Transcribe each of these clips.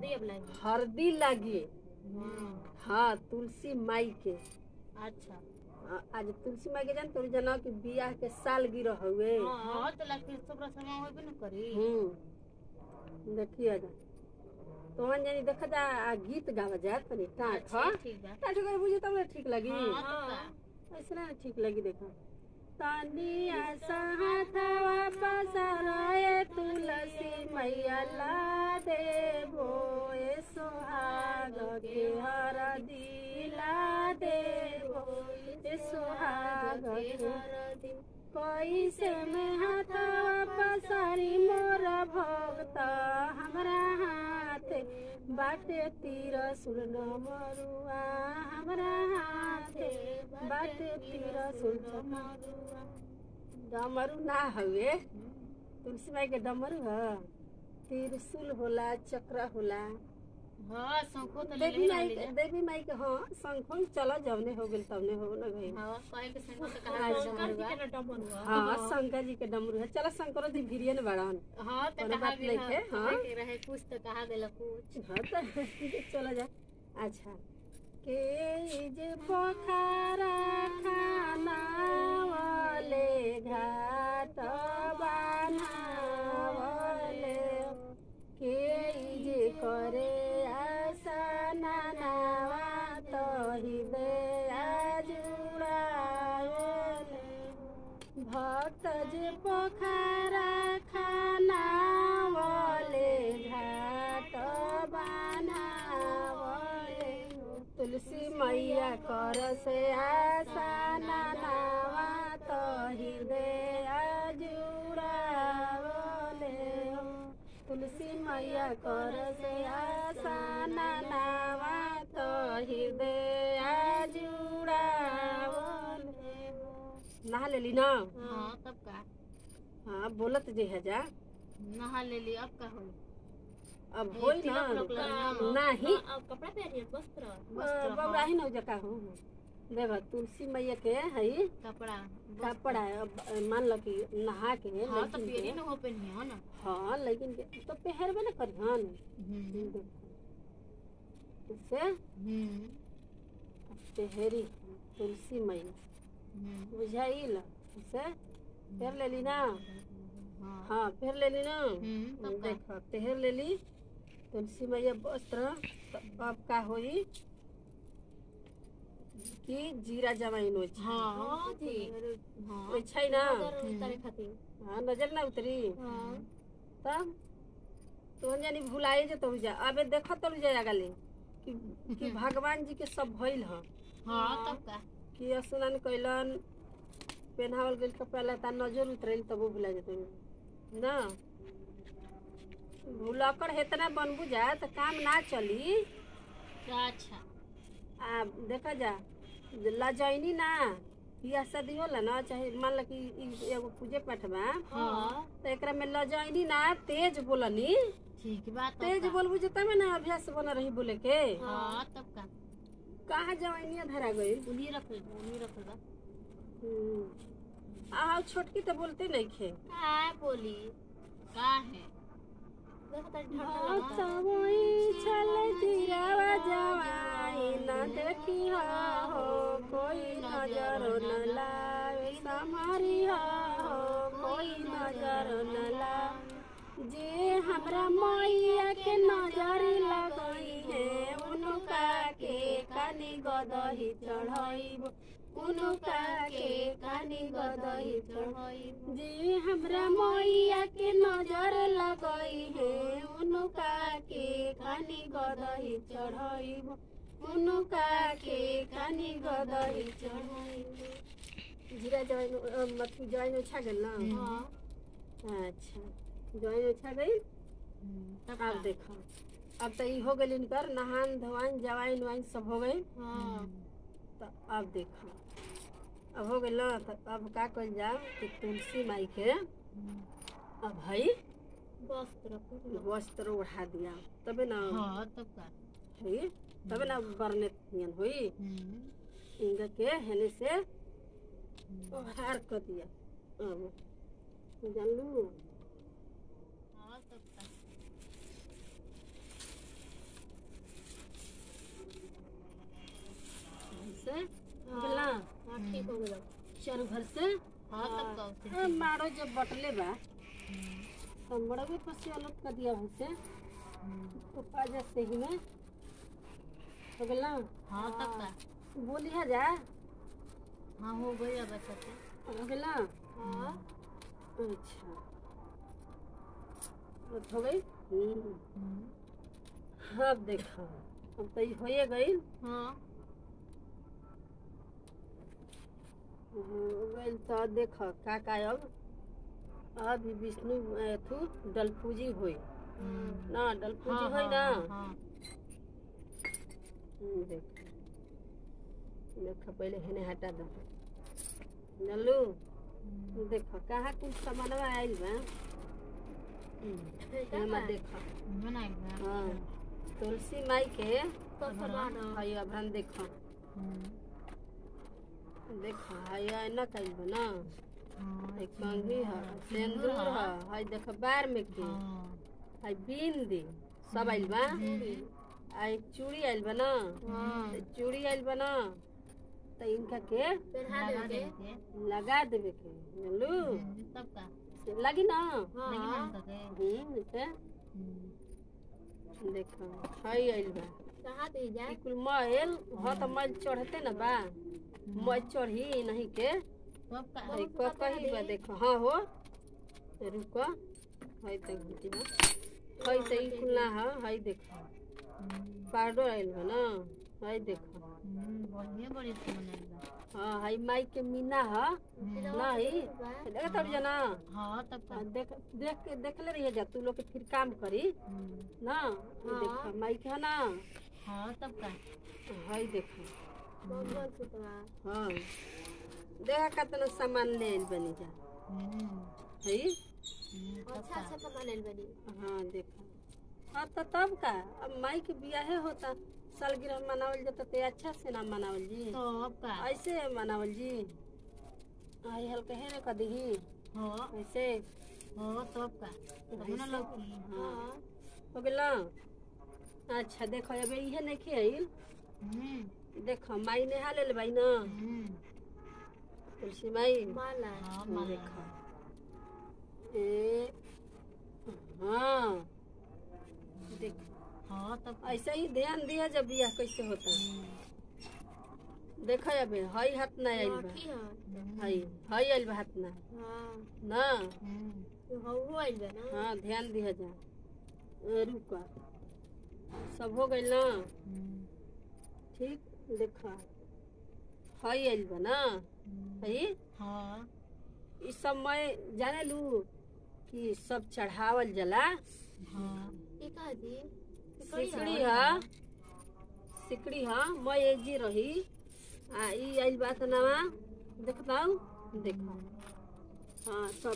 हल्दी अब लगी। हल्दी लगी। हाँ तुलसी माई के। अच्छा आज तुलसी माई के जान तो जना कि बियाह के साल गिरह हुए। हाँ तो लगी सब रसमा होबे न करी। देखिए जा तो हम जानी देखा जा गीत गावा जा तनी टाठ। ठीक बा। टाठ कर बुझे तब ठीक लगी। हां तो का ऐसे ना ठीक लगी देखो। तानी आसा हाथवा पसराए तुलसी मैया ला देबो ए सुहाग के हरदी ला देबो ए सुहाग के हरदी। कैसे में हाथवा पसारी मोर भक्त हमरा हाथ बाटे तीर सुन मरुआ हमरा हाथ बाटे तीर सुन मरुआ। डमरू ना हवे तुलसी माई के डमरू ह। त्रिशूल होला चक्र होला। हां शंखो तो देवी माई के हाँ शंखो चला जवने हो गेल तवने हो न गई। हां कहे के शंखो तो कहा शंकर जी के डमरू है। हां शंकर जी के डमरू है। चला शंकरो जी भिरिए न बड़न। हां तो कहा गेल है। हां के रहे कुछ तो कहा गेल कुछ। हां तो चला जा। अच्छा के जे पोखरा खाना वाले घाट बनावले के जे करे आशा नावा तो हृदय जुड़ावले भक्त जे पोखरा खाना वाले घाट बनावले तुलसी मैया कर से आशा नावा तो हृदय जुड़ावले तुलसी मैया कर से आशा नावा तो हृदय जुड़ावले। नहा लेली ना। हां तब का। हाँ बोलत जे है जा नहा लेली अब का होई। अब होई ना नहीं अब कपड़ा पहनिए वस्त्र बबराही न जका हो। देख तुलसी मैया के हई कपड़ा अब मान लो कि नहा के हां तो पेरी न हो पहनिए हो ना। हाँ लेकिन तो पहरबे न करिहन से पहरी तुलसी मैया बुझाइल से पहर लेली ना। हाँ पहर लेली ना। देख पहर लेली तुलसी मैया वस्त्र। तो अब का होई कि जीरा जमाइन हो छै। हां जी हां छै ना उतारे खातिर। हां नजर ना उतरी। हां तब तो जानी भुलाई जे तो जा अबे देखत तो जा गले कि भगवान जी के सब भइल ह। हां तब का कि स्नान कैलन पहनावल गेल कपड़ा लता नजर उतरल तब भुला जते ना। भुलकर हेतना बनबू जा तो काम ना चली। अच्छा आ देखा जा लजैनी ना बियाह शादी होला ना चाहे मान लो कि एगो पूजे पाठ बा। हां तो एकरा में लजैनी ना तेज बोलनी। ठीक बात तेज बोलबू जे तब ना अभ्यास बना रही बोले के। हां तब का कहाँ जवानिया धरा गई। उन्हीं रख बा। आ छोटकी तो बोलते नहीं खे। का बोली का है चल जीरावा जवाई न देखी हो कोई नजर न लावे समारी हो कोई नजर न लावे जे हमरा मैया के नजर लगई है उनका के कानी गदही चढ़ाइब उनका के कानी गदही चढ़ाइब जे हमरा मैया के नजर लगई है उनका के कानी गदही चढ़ाइब उनका के कानी गदही चढ़ाइब। जीरा जवाइन मत जवाइन उछा गेल ना। हां अच्छा जवाइन उछा गई। अब देखो अब तो ई हो गई इनकर नहान धोवान जवाइन वाइन सब हो गई। तो अब देखो अब हो गई ना। तो अब का कल जाओ कि तुलसी माई के अब हई वस्त्र उड़ा दिया तबे ना। हां तब का है तबे ना बरने नियन होई। इनका के हेने से हार कर दिया। अब जानलू। हां तब का बटले बा तो बड़ा भी पसी अलग कर दिया भूसे तो पाजा से ही में हो गया। हाँ तब का बोली है जा। हाँ हो गई अब अच्छा से हो गया। हाँ अच्छा हो गई। अब देखो अब तो ये होए गई। हाँ हो गई तो देखो का अब विष्णु थू डलपूजी हुई ना डलपूजी हुई ना। देखो देखो पहले हेने हटा दो नलू। देखो कहाँ कुछ सामान आयल बा। देखो हाँ तुलसी माई के हई अभन देखो देखो हई न कइल बा ना। हई कंघी है सिंदूर है हई देखो बार में के हई बिंदी सब आइल बा। आई चूड़ी आइल बा ना चूड़ी आइल बा ना तो इनका के लगा देवे के जानलू लगी ना। से देखो हई आइल बा कहाँ दे जाए कुल मैल हाँ तो मैल चढ़ते ना बा मैल चढ़ी नहीं के कही बा। देखो हाँ हो रुको हई तक घुटी बा हई तो कुल ना है हई देखो पाउडर आइल बा ना हई देखो हाँ हई माई के मीना है ना ही देखा तब जना। हाँ तब का देख ले रही है जा तू लोग के फिर काम करी ना। देखो माई के है ना। हाँ तब का हई देखो हाँ देखा कितना सामान ले आइल बनी जा हई। अच्छा अच्छा सामान ले बनी। हाँ देखो हाँ तो तब का अब माई के बियाहे होता सालगिरह मनावल जाता तो अच्छा से ना मनावल जी तब का ऐसे मनावल जी। आई हल्के है ना कदी हाँ ऐसे हाँ तब का तब ना लौकी हाँ हो गया। अच्छा देखो अब ये नहीं खेल देखो माई नेहा ले भाई ना तुलसी माई माला देखो ए हाँ देखो हाँ तब ऐसा ही ध्यान दिया जब बियाह कैसे होता। देखो अब हई हाथ ना आइल बा हई हई आइल बा हाथ ना ना हाँ ध्यान दिया जा। रुका सब हो गई ना ठीक। देखा हई आइल बा ना हई हाँ इस सब मैं जाने लू कि सब चढ़ावल जला। हाँ सिकड़ी है सिकड़ी है मैं एजी रही आ ई आइल बात नवा देखता देखो हाँ सब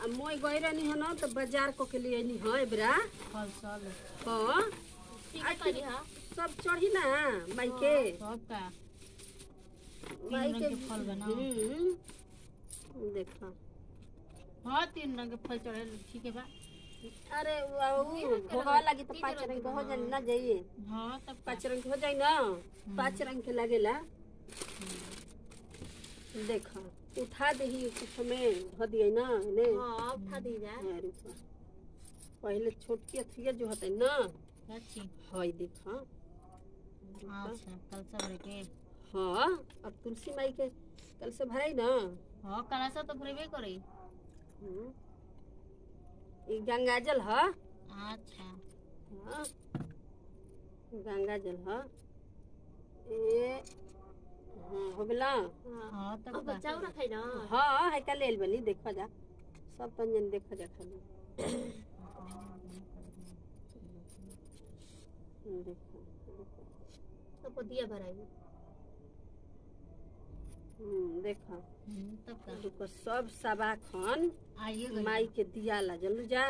आ मैं गई रही है ना तो बाजार को के लिए नहीं है बरा फल सब हाँ सब चढ़ी ना माई के सब का माई के फल बना देखो हाँ 3 रंग के फल चढ़े ठीक है बा। अरे भोगवा लगी तो 5 रंग के हो जाए ना जाइए। हाँ तब 5 रंग के हो जाए ना 5 रंग के लगेला। देखा उठा दही कुछ में धो दिए ना ने हाँ उठा दी जाए पहले छोटकी अथरिया जो होता है ना अच्छी हई देखा अच्छा कल सब के हाँ अब तुलसी माई के कल से भराई ना। हाँ कल से तो भरबे करे ये गंगा जल है। अच्छा हाँ गंगा जल है ये हाँ हो गया। हाँ तब बचाओ रखे ना हाँ है का लेल बनी देखा जा सब तंजन देखा जा खाली देखो तो दिया भराई देखा तब का देखो सब सबा खन आइए माई के दिया ला जल्लू जा।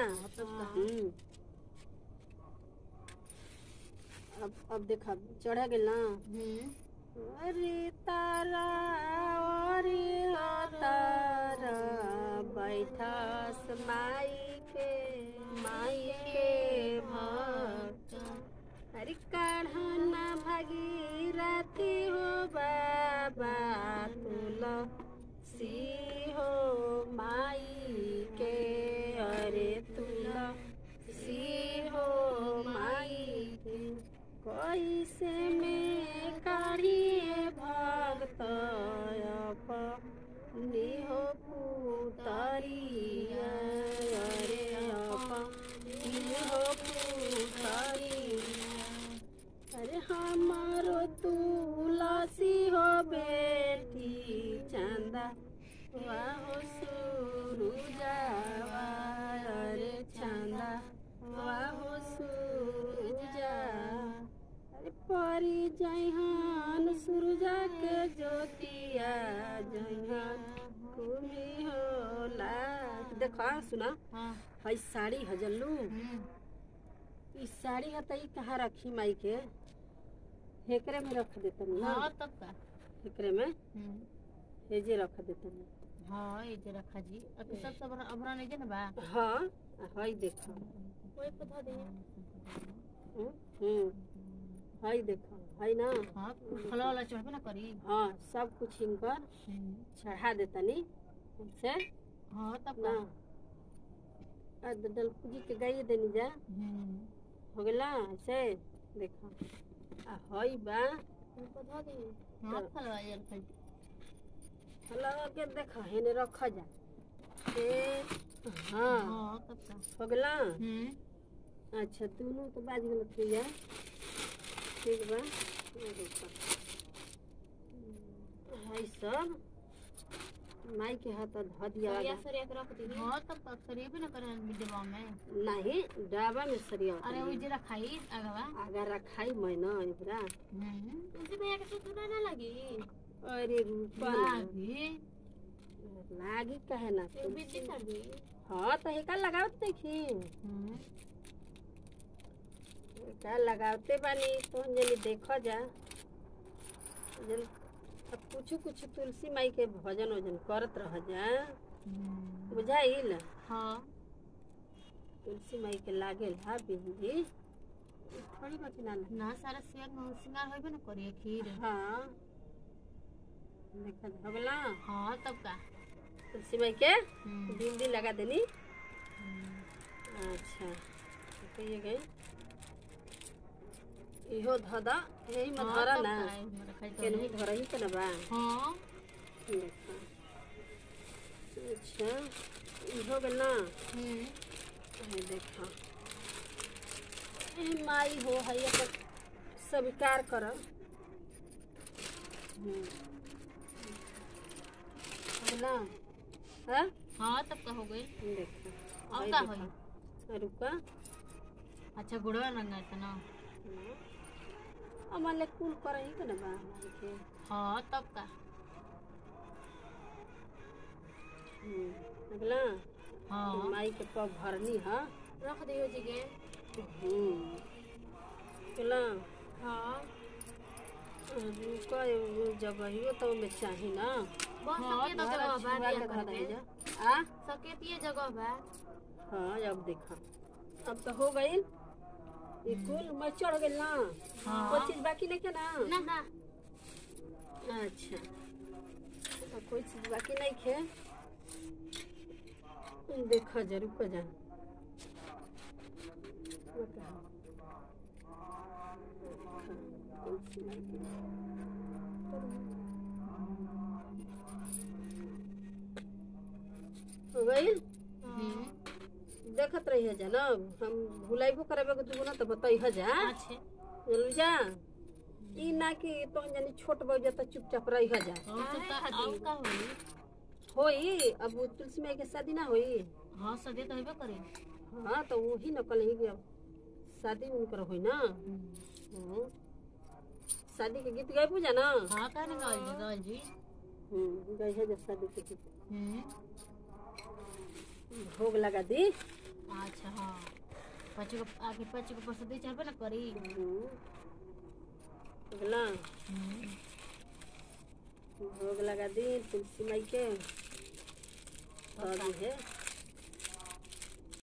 अब देखा चढ़ा गए ना। अरे तारा अरे तारा बैठस माई के भक्त अरे काढ़ना भागीरथी हो बाबा तुलसी हो माई रे तुलसी हो माई के कैसे में काढ़िए भक्त अपनी हो पुतरिया रे अपनी हो पुतरिया। अरे हमारो तुलसी हो बेटी चंदा वाहो सुरुजावा अरे चंदा वाहो सुरुजा। अरे परी जयहान सुरुजा के ज्योतिया जयहान कुमी होला। देखो सुना हई साड़ी हजल्लू इस साड़ी हतई कहाँ रखी माई के हेकरे में रख देते ना। हाँ तब का हेकरे में हेजे रख देते ना। हाँ ये जे रखा जी अब सब अबरा नहीं जे ना बा। हाँ हई देखो कोई पता दे हई देखो हई ना। हाँ फला वाला चढ़बे ना करी। हाँ सब कुछ इनकर चढ़ा देता नी से। हाँ तब ना दल पूजी के गाइए देनी जा हो गला से देखो आ हई बा पता दे। हाँ फलवा यार खाई हला के देखो हेने रखा जा ए हाँ हाँ तब का हो गला। अच्छा दोनों तो बाज गल थी जा ठीक बा। ये देखो हई सब माई के हाथ ध दिया सरिया के रख दी। हाँ तब का सरिया भी ना करे डिब्बा में नहीं डाबा में सरिया। अरे वो जे रखाई आगवा आगा रखाई मैं ना इबरा तुलसी भैया के सुतुरा ना लगी। अरे रूपा लागी कहे ना तो बिजली कर दी। हाँ तो हेका लगावत देखी का लगावते बानी तो जल्दी देखो जा जल अब कुछ कुछ तुलसी माई के भजन वजन करत रह जा बुझाइल। हाँ तुलसी माई के लागेल हा बिंदी थोड़ी बाकी ना सारा सिंगार होइबे ना करिए खीर। हाँ देखा भगला। हाँ तब का तुलसी माई के बिंदी लगा देनी। अच्छा तो ये गई इहो धदा यही में धरा ना केनहू धरा ही के ना बा। हाँ देखा अच्छा इहो गल ना देखा ए माई हो है पर स्वीकार कर ना। हाँ हाँ तब का हो गई। देखा अब का होई रुका अच्छा गुड़वा रंगा था ना। अमले कुल करे ही के ना बा के। हाँ तब का अगला हाँ माई के पग भरनी है रख दियो जी के। चला हाँ रुका जगहियो तो में चाही ना। बस सके तो जगह बा दिया करके आ सकेतिए जगह बा। हाँ अब देखा अब तो हो गई ये कुल मैं चढ़ गई ना। कोई चीज बाकी नहीं के ना ना। अच्छा तो कोई चीज बाकी नहीं खे देखा जरूर को जान हो गई देखत रही जा ना हम भुलाइबो करबे के दुगुना तो बताई जा। अच्छे चल जा ई ना कि तो जानी छोट बड़ जा त चुपचाप रही जा। और का होई होई अब तुलसी माई के शादी ना होई। हाँ सदे तो हेबे करे। हाँ तो वही न कल ही शादी उनकर होई ना। शादी के गीत गाय पूजा ना। हाँ कहने गावल जी गाय है जब शादी के गीत भोग लगा दी। अच्छा हाँ पच्ची को आगे पच्ची को प्रसाद चढ़बे ना करी। अगला भोग लगा दी तुलसी माई के है